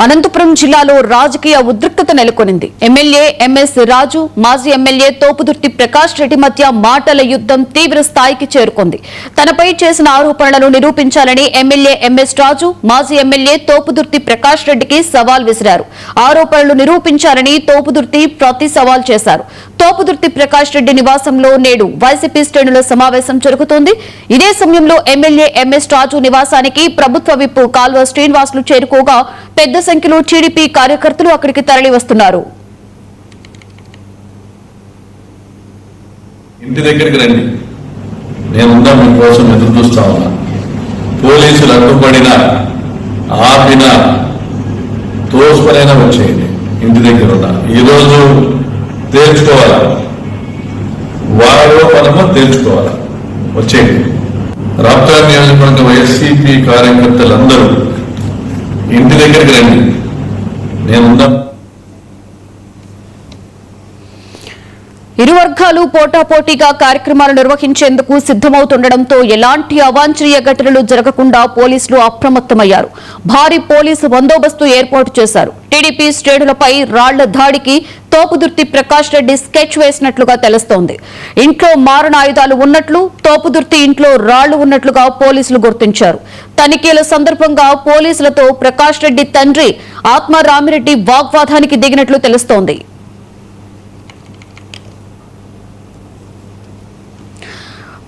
అనంతపురం జిల్లాలో రాజకీయ ఉద్రిక్తత నెలకొనింది. ఎమ్మెల్యే ఎంఎస్ రాజు, మాజీ ఎమ్మెల్యే తోపుదుర్తి ప్రకాష్ రెడ్డి మధ్య మాటల యుద్ధం తీవ్ర స్థాయికి చేరుకుంది. తనపై చేసిన ఆరోపణలను నిరూపించాలని ఎమ్మెల్యే ఎంఎస్ రాజు, మాజీ ఎమ్మెల్యే తోపుదుర్తి ప్రకాష్ రెడ్డికి సవాల్ విసిరారు. ఆరోపణలు నిరూపించాలని తోపుదుర్తి ప్రతి సవాల్ చేశారు. తోపుదుర్తి ప్రకాష్ రెడ్డి నివాసంలో నేడు వైసీపీ శ్రేణుల సమావేశం జరుగుతోంది. ఇదే సమయంలో ఎమ్మెల్యే ఎంఎస్ రాజు నివాసానికి ప్రభుత్వ విప్ కాల్వ శ్రీనివాసులు చేరుకోగా పెద్ద సంఖ్యలో టీడీపీ కార్యకర్తలు అక్కడికి తరలి వస్తున్నారు. ఇంటి దగ్గరికి రండి, నేనుందా మీకోసం ఎదురు చూస్తా ఉన్నా. పోలీసులు అడ్డుపడినా ఆపినా తోసుకునైనా వచ్చేయండి. ఇంటి దగ్గర ఉన్నా ఈరోజు తేల్చుకోవాలా, వారో పదమో తేల్చుకోవాలా, వచ్చేయండి. రాప్తా నియోజకవర్గ వైసీపీ కార్యకర్తలందరూ ఇంటి దగ్గరికి రండి, నేనుందా. ఇరు వర్గాలు పోటాపోటీగా కార్యక్రమాలు నిర్వహించేందుకు సిద్దమవుతుండటంతో ఎలాంటి అవాంఛనీయ ఘటనలు జరగకుండా పోలీసులు అప్రమత్తమయ్యారు. భారీ పోలీసు బందోబస్తు ఏర్పాటు చేశారు. టీడీపీ శ్రేణులపై రాళ్ల దాడికి తోపుదుర్తి ప్రకాష్ రెడ్డి స్కెచ్ వేసినట్లుగా తెలుస్తోంది. ఇంట్లో మారణాయుధాలు ఉన్నట్లు, తోపుదుర్తి ఇంట్లో రాళ్లు ఉన్నట్లుగా పోలీసులు గుర్తించారు. తనిఖీల సందర్భంగా పోలీసులతో ప్రకాష్ రెడ్డి తండ్రి ఆత్మారామిరెడ్డి వాగ్వాదానికి దిగినట్లు తెలుస్తోంది.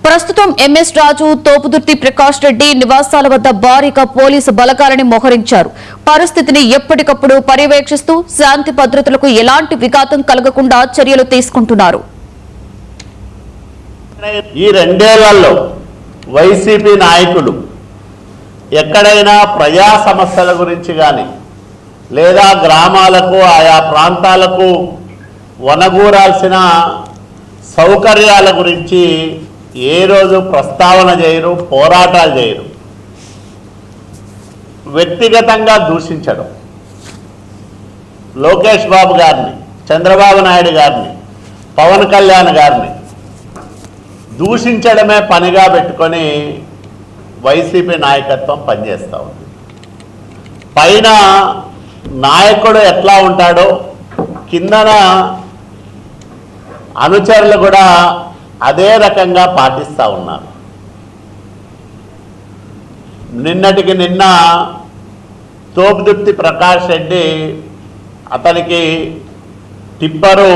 ప్రస్తుతం ఎంఎస్ రాజు, తోపుదుర్తి ప్రకాష్ రెడ్డి నివాసాల వద్ద భారీగా పోలీసు బలగాలని మోహరించారు. పరిస్థితిని ఎప్పటికప్పుడు పర్యవేక్షిస్తూ శాంతి భద్రతలకు ఎలాంటి విఘాతం కలగకుండా చర్యలు తీసుకుంటున్నారు. ఈ రెండేళ్లలో వైసీపీ నాయకులు ఎక్కడైనా ప్రజా సమస్యల గురించి కానీ లేదా గ్రామాలకు ఆయా ప్రాంతాలకు వనగూరాల్సిన సౌకర్యాల గురించి ఏ రోజు ప్రస్తావన చేయరు, పోరాటాలు చేయరు. వ్యక్తిగతంగా దూషించడం, లోకేష్ బాబు గారిని, చంద్రబాబు నాయుడు గారిని, పవన్ కళ్యాణ్ గారిని దూషించడమే పనిగా పెట్టుకొని వైసీపీ నాయకత్వం పనిచేస్తూ ఉంది. పైన నాయకుడు ఎట్లా ఉంటాడో కిందన అనుచరులు కూడా అదే రకంగా పాటిస్తూ ఉన్నారు. నిన్నటికి నిన్న తోపుదుర్తి ప్రకాష్ రెడ్డి అతనికి టిప్పరు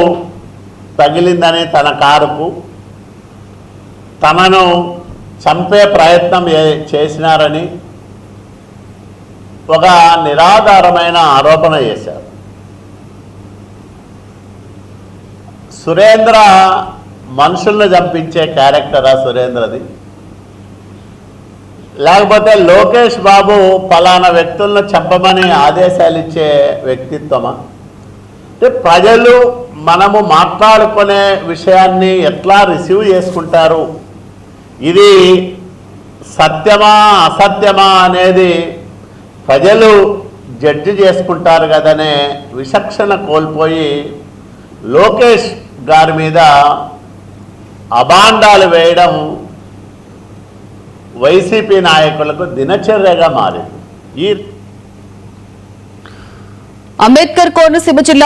తగిలిందని తన కారుకు తనను చంపే ప్రయత్నం చేసినారని ఒక నిరాధారమైన ఆరోపణ చేశారు. సురేంద్ర మనుషులను చంపించే క్యారెక్టరా సురేంద్రది? లేకపోతే లోకేష్ బాబు పలానా వ్యక్తులను చంపమని ఆదేశాలు ఇచ్చే వ్యక్తిత్వమా? అంటే ప్రజలు మనము మాట్లాడుకునే విషయాన్ని ఎట్లా రిసీవ్ చేసుకుంటారు, ఇది సత్యమా అసత్యమా అనేది ప్రజలు జడ్జి చేసుకుంటారు కదనే విచక్షణ కోల్పోయి లోకేష్ గారి మీద అబాండాలు వేయడం వైసీపీ నాయకులకు దినచర్యగా మారింది. అంబేద్కర్ కోనసీమ జిల్లా